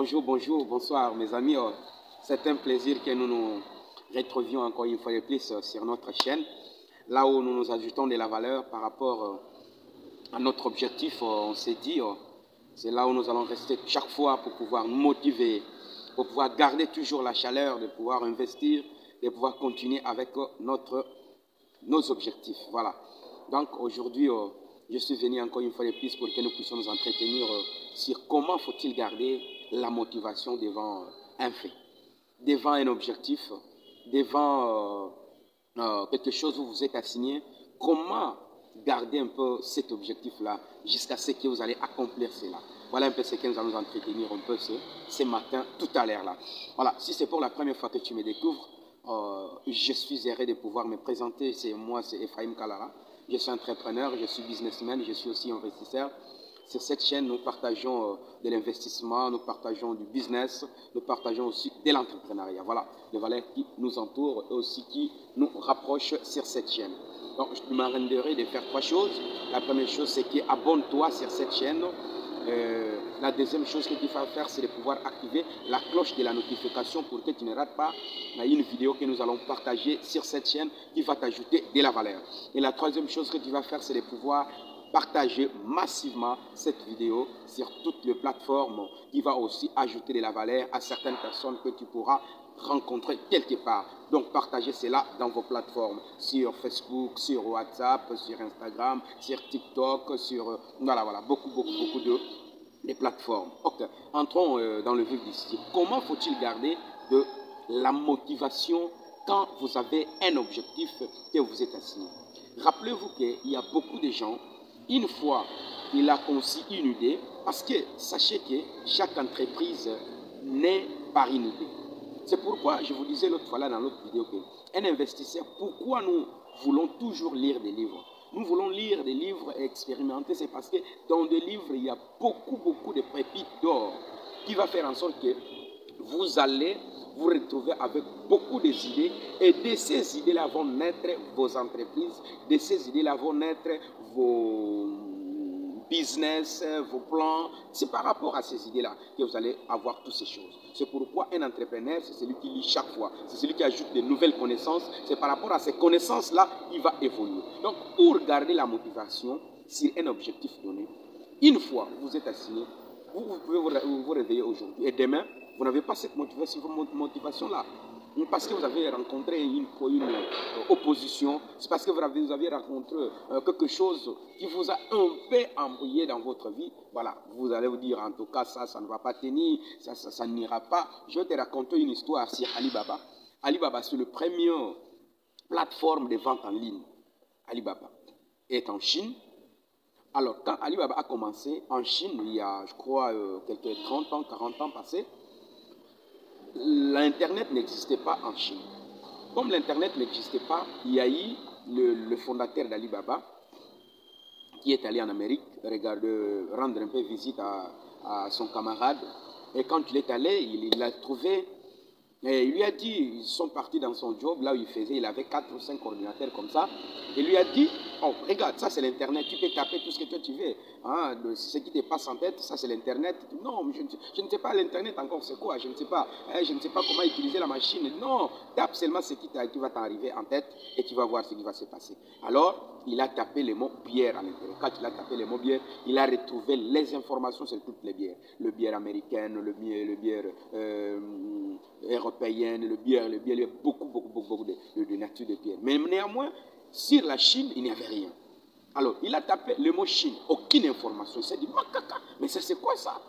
Bonjour, bonjour, bonsoir mes amis. C'est un plaisir que nous nous retrouvions encore une fois de plus sur notre chaîne, là où nous nous ajoutons de la valeur par rapport à notre objectif. On s'est dit, c'est là où nous allons rester chaque fois pour pouvoir nous motiver, pour pouvoir garder toujours la chaleur, de pouvoir investir, de pouvoir continuer avec nos objectifs. Voilà. Donc aujourd'hui, je suis venu encore une fois de plus pour que nous puissions nous entretenir sur comment faut-il garder la motivation devant un fait, devant un objectif, devant quelque chose où vous êtes assigné. Comment garder un peu cet objectif-là jusqu'à ce que vous allez accomplir cela. Voilà un peu ce que nous allons nous entretenir un peu ce matin, tout à l'heure là. Voilà, si c'est pour la première fois que tu me découvres, je suis heureux de pouvoir me présenter. C'est moi, c'est Ephraim Kalara. Je suis entrepreneur, je suis businessman, je suis aussi investisseur. Sur cette chaîne, nous partageons de l'investissement, nous partageons du business, nous partageons aussi de l'entrepreneuriat. Voilà, les valeurs qui nous entourent et aussi qui nous rapprochent sur cette chaîne. Donc, je m'arrêterai de faire trois choses. La première chose, c'est que abonne-toi sur cette chaîne. La deuxième chose que tu vas faire, c'est de pouvoir activer la cloche de la notification pour que tu ne rates pas une vidéo que nous allons partager sur cette chaîne qui va t'ajouter de la valeur. Et la troisième chose que tu vas faire, c'est de pouvoir partager massivement cette vidéo sur toutes les plateformes qui va aussi ajouter de la valeur à certaines personnes que tu pourras rencontrer quelque part. Donc partagez cela dans vos plateformes, sur Facebook, sur WhatsApp, sur Instagram, sur TikTok, sur voilà, beaucoup de plateformes. Ok, entrons dans le vif du sujet. Comment faut-il garder de la motivation quand vous avez un objectif que vous êtes assigné? Rappelez-vous qu'il y a beaucoup de gens, une fois qu'il a conçu une idée, parce que sachez que chaque entreprise naît par une idée. C'est pourquoi je vous disais l'autre fois là dans l'autre vidéo qu'un investisseur, pourquoi nous voulons toujours lire des livres? Nous voulons lire des livres et expérimenter, c'est parce que dans des livres, il y a beaucoup de pépites d'or qui va faire en sorte que vous allez vous retrouver avec beaucoup d'idées et de ces idées-là vont naître vos entreprises, de ces idées-là vont naître vos business, vos plans. C'est par rapport à ces idées-là que vous allez avoir toutes ces choses. C'est pourquoi un entrepreneur, c'est celui qui lit chaque fois. C'est celui qui ajoute de nouvelles connaissances. C'est par rapport à ces connaissances-là qu'il va évoluer. Donc, pour garder la motivation sur un objectif donné, une fois vous êtes assigné, vous pouvez vous réveiller aujourd'hui. Et demain, vous n'avez pas cette motivation-là. Parce que vous avez rencontré une opposition, c'est parce que vous avez rencontré quelque chose qui vous a un peu embrouillé dans votre vie. Voilà, vous allez vous dire en tout cas ça ne va pas tenir, ça n'ira pas. Je vais te raconter une histoire sur Alibaba. Alibaba, c'est le premier plateforme de vente en ligne. Alibaba est en Chine. Alors, quand Alibaba a commencé en Chine, il y a, je crois, quelques 30 ans, 40 ans passés, l'Internet n'existait pas en Chine. Comme l'Internet n'existait pas, il y a eu le fondateur d'Alibaba qui est allé en Amérique rendre un peu visite à son camarade. Et quand il est allé, il l'a trouvé. Et il lui a dit, ils sont partis dans son job, là où il faisait, il avait 4 ou 5 ordinateurs comme ça. Il lui a dit, oh, regarde, ça c'est l'Internet, tu peux taper tout ce que toi tu veux. Hein, ce qui te passe en tête, ça c'est l'Internet. Non, je ne sais pas l'Internet encore, c'est quoi, je ne sais pas. Hein, je ne sais pas comment utiliser la machine. Non, tape seulement ce qui va t'arriver en tête et tu vas voir ce qui va se passer. Alors, il a tapé le mot bière à l'intérieur. Quand il a tapé le mot bière, il a retrouvé les informations sur toutes les bières. Le bière américaine, le bière européenne, le bière, il y a beaucoup de nature de bière. Mais néanmoins, sur la Chine, il n'y avait rien. Alors, il a tapé le mot Chine, aucune information. Il s'est dit, mais c'est quoi ça?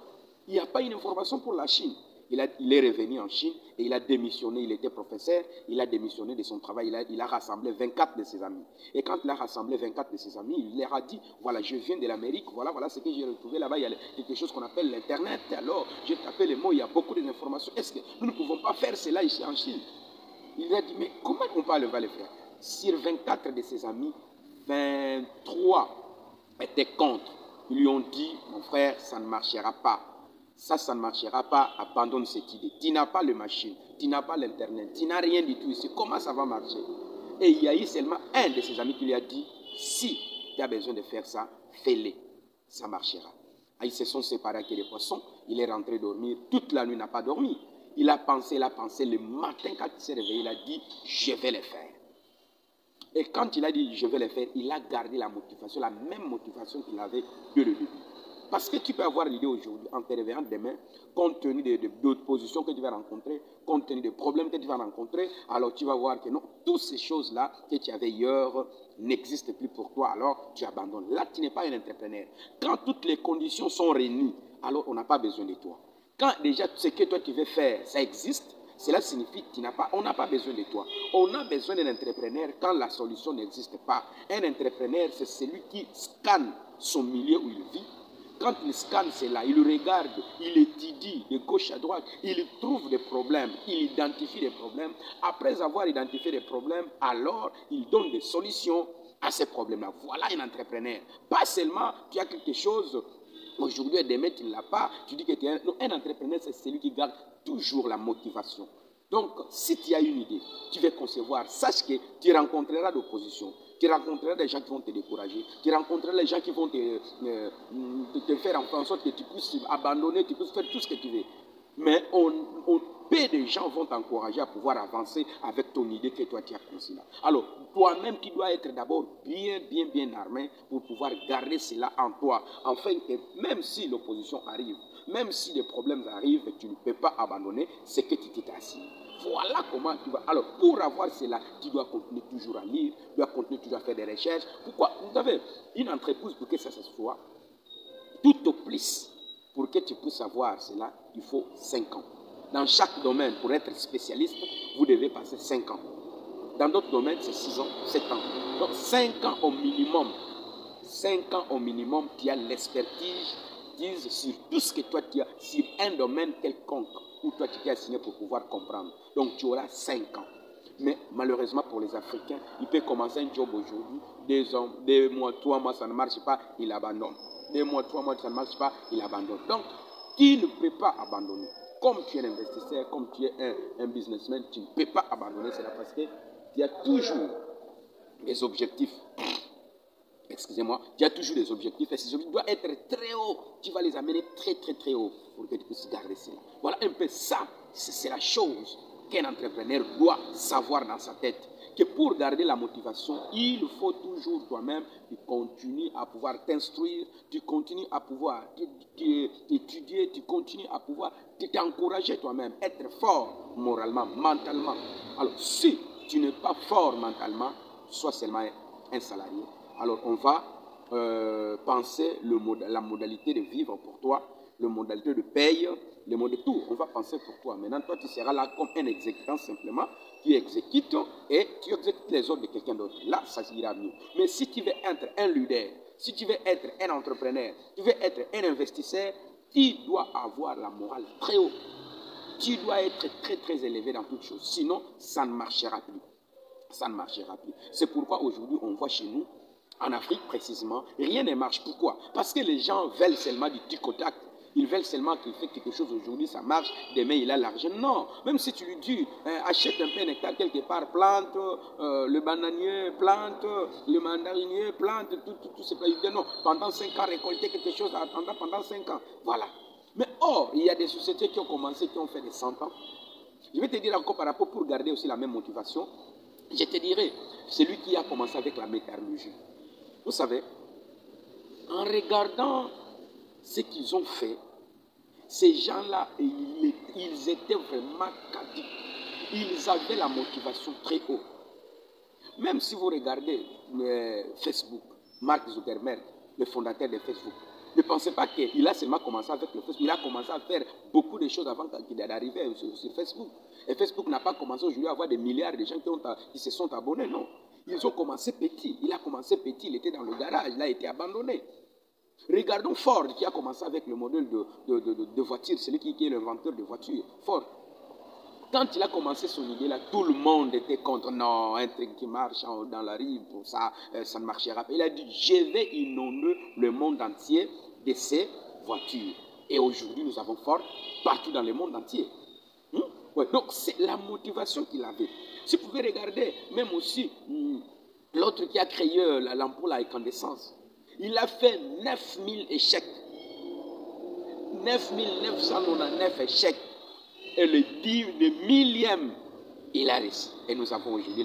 Il n'y a pas une information pour la Chine. Il est revenu en Chine et il a démissionné. Il était professeur, il a démissionné de son travail. Il a rassemblé 24 de ses amis. Et quand il a rassemblé 24 de ses amis, il leur a dit, voilà, je viens de l'Amérique, voilà ce que j'ai retrouvé là-bas. Il y a quelque chose qu'on appelle l'Internet. Alors, j'ai tapé les mots, il y a beaucoup d'informations. Est-ce que nous ne pouvons pas faire cela ici en Chine? Il a dit, mais comment on va le faire? Sur 24 de ses amis, 23 étaient contre. Ils lui ont dit, mon frère, ça ne marchera pas. Ça ne marchera pas, abandonne cette idée. Tu n'as pas le machine, tu n'as pas l'Internet, tu n'as rien du tout ici. Comment ça va marcher? Et il y a eu seulement un de ses amis qui lui a dit, si tu as besoin de faire ça, fais-le, ça marchera. Ils se sont séparés avec les poissons. Il est rentré dormir. Toute la nuit, il n'a pas dormi. Il a pensé. Le matin, quand il s'est réveillé, il a dit, je vais les faire. Et quand il a dit, je vais les faire, il a gardé la motivation, la même motivation qu'il avait dès le début. Parce que tu peux avoir l'idée aujourd'hui, en te réveillant demain, compte tenu d'autres positions que tu vas rencontrer, compte tenu des problèmes que tu vas rencontrer, alors tu vas voir que non, toutes ces choses-là que tu avais hier n'existent plus pour toi, alors tu abandonnes. Là, tu n'es pas un entrepreneur. Quand toutes les conditions sont réunies, alors on n'a pas besoin de toi. Quand déjà ce que toi tu veux faire, ça existe, cela signifie qu'on n'a pas besoin de toi. On a besoin d'un entrepreneur quand la solution n'existe pas. Un entrepreneur, c'est celui qui scanne son milieu où il vit. Quand il scanne cela, il regarde, il étudie de gauche à droite, il trouve des problèmes, il identifie des problèmes. Après avoir identifié des problèmes, alors il donne des solutions à ces problèmes-là. Voilà un entrepreneur. Pas seulement tu as quelque chose, aujourd'hui et demain tu ne l'as pas, tu dis que tu es un entrepreneur, c'est celui qui garde toujours la motivation. Donc, si tu as une idée, tu veux concevoir, sache que tu rencontreras d'opposition. Tu rencontreras des gens qui vont te décourager. Tu rencontreras des gens qui vont te faire en sorte que tu puisses abandonner, tu puisses faire tout ce que tu veux. Mais peu de gens vont t'encourager à pouvoir avancer avec ton idée que toi tu as conçue là. Alors, toi-même, tu dois être d'abord bien armé pour pouvoir garder cela en toi. Afin que même si l'opposition arrive, même si des problèmes arrivent, tu ne peux pas abandonner ce que tu t'es assis. Voilà comment tu vas. Alors, pour avoir cela, tu dois continuer toujours à lire, tu dois continuer toujours à faire des recherches. Pourquoi? Vous savez, une entreprise, pour que ça se soit, tout au plus, pour que tu puisses savoir cela, il faut 5 ans. Dans chaque domaine, pour être spécialiste, vous devez passer 5 ans. Dans d'autres domaines, c'est 6 ans, 7 ans. Donc 5 ans au minimum. 5 ans au minimum, tu as l'expertise sur tout ce que toi tu as, sur un domaine quelconque où toi tu t'es assigné pour pouvoir comprendre. Donc tu auras 5 ans. Mais malheureusement pour les Africains, il peut commencer un job aujourd'hui, 2 mois, 3 mois, ça ne marche pas, il abandonne. 2 mois, 3 mois, ça ne marche pas, il abandonne. Donc, tu ne peux pas abandonner. Comme tu es un investisseur, comme tu es un businessman, tu ne peux pas abandonner. C'est parce que tu as toujours des objectifs. Excusez-moi, tu as toujours des objectifs et ces objectifs doivent être très hauts. Tu vas les amener très haut pour que tu puisses garder cela. Voilà un peu ça, c'est la chose qu'un entrepreneur doit savoir dans sa tête. Que pour garder la motivation, il faut toujours toi-même, tu continues à pouvoir t'instruire, tu continues à pouvoir étudier, tu continues à pouvoir t'encourager toi-même, être fort moralement, mentalement. Alors si tu n'es pas fort mentalement, sois seulement un salarié. Alors on va penser la modalité de vivre pour toi, la modalité de paye, le mode de tout. On va penser pour toi. Maintenant, toi, tu seras là comme un exécutant simplement. Tu exécutes et tu exécutes les ordres de quelqu'un d'autre. Là, ça ira mieux. Mais si tu veux être un leader, si tu veux être un entrepreneur, tu veux être un investisseur, tu dois avoir la morale très haut. Tu dois être très élevé dans toutes choses. Sinon, ça ne marchera plus. Ça ne marchera plus. C'est pourquoi aujourd'hui, on voit chez nous, en Afrique précisément, rien ne marche. Pourquoi? Parce que les gens veulent seulement du tic au tac. Ils veulent seulement qu'il fait quelque chose aujourd'hui, ça marche, demain il a l'argent. Non, même si tu lui dis, achète un peu nectar quelque part, plante, le bananier, plante, le mandarinier, plante, tout ce qu'il dit non. Pendant 5 ans, récolter quelque chose, attendre pendant 5 ans. Voilà. Mais il y a des sociétés qui ont commencé, qui ont fait des 100 ans. Je vais te dire encore par rapport, pour garder aussi la même motivation, je te dirais, celui qui a commencé avec la métallurgie. Vous savez, en regardant ce qu'ils ont fait, ces gens-là, ils étaient vraiment cadets. Ils avaient la motivation très haut. Même si vous regardez Facebook, Mark Zuckerberg, le fondateur de Facebook, ne pensez pas qu'il a seulement commencé avec le Facebook. Il a commencé à faire beaucoup de choses avant qu'il arrive sur Facebook. Et Facebook n'a pas commencé aujourd'hui à avoir des milliards de gens qui se sont abonnés, non. Ils ont commencé petit. Il a commencé petit, il était dans le garage, il a été abandonné. Regardons Ford qui a commencé avec le modèle de voiture, celui qui est l'inventeur de voitures, Ford. Quand il a commencé son idée là, tout le monde était contre. Non, un truc qui marche dans la rue, pour ça, ça ne marchera pas. Il a dit, je vais inonder le monde entier de ces voitures. Et aujourd'hui, nous avons Ford partout dans le monde entier. Ouais, donc, c'est la motivation qu'il avait. Si vous pouvez regarder, même aussi, l'autre qui a créé l'ampoule à incandescence, il a fait 9000 échecs. 9999 échecs. Et le 1000e, il a réussi. Et nous avons aujourd'hui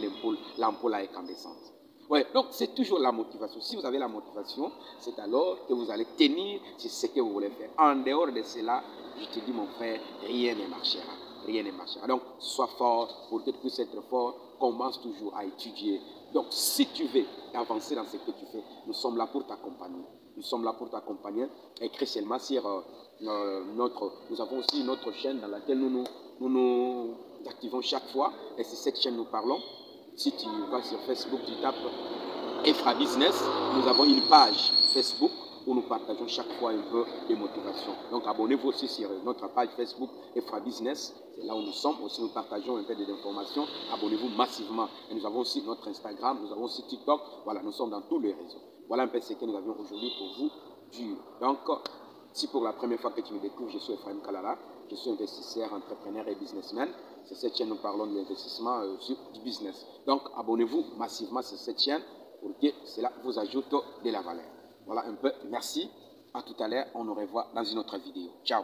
l'ampoule à incandescente. Ouais, donc c'est toujours la motivation. Si vous avez la motivation, c'est alors que vous allez tenir sur ce que vous voulez faire. En dehors de cela, je te dis mon frère, rien ne marchera. Rien ne marchera. Donc, sois fort. Pour que tu puisses être fort, commence toujours à étudier. Donc, si tu veux avancer dans ce que tu fais, nous sommes là pour t'accompagner. Nous sommes là pour t'accompagner. Écris seulement sur nous avons aussi une autre chaîne dans laquelle nous activons chaque fois. Et c'est cette chaîne que nous parlons. Si tu vas sur Facebook, tu tapes Efra Business. Nous avons une page Facebook où nous partageons chaque fois un peu de motivation. Donc abonnez-vous aussi sur notre page Facebook Efra Business. C'est là où nous sommes. Aussi nous partageons un peu d'informations. Abonnez-vous massivement. Et nous avons aussi notre Instagram. Nous avons aussi TikTok. Voilà, nous sommes dans tous les réseaux. Voilà un peu ce que nous avions aujourd'hui pour vous dire. Donc, si pour la première fois que tu me découvres, je suis Ephraim Kalala, je suis investisseur, entrepreneur et businessman. C'est cette chaîne où nous parlons de l'investissement sur du business. Donc, abonnez-vous massivement sur cette chaîne pour que cela vous ajoute de la valeur. Voilà un peu. Merci. À tout à l'heure. On nous revoit dans une autre vidéo. Ciao.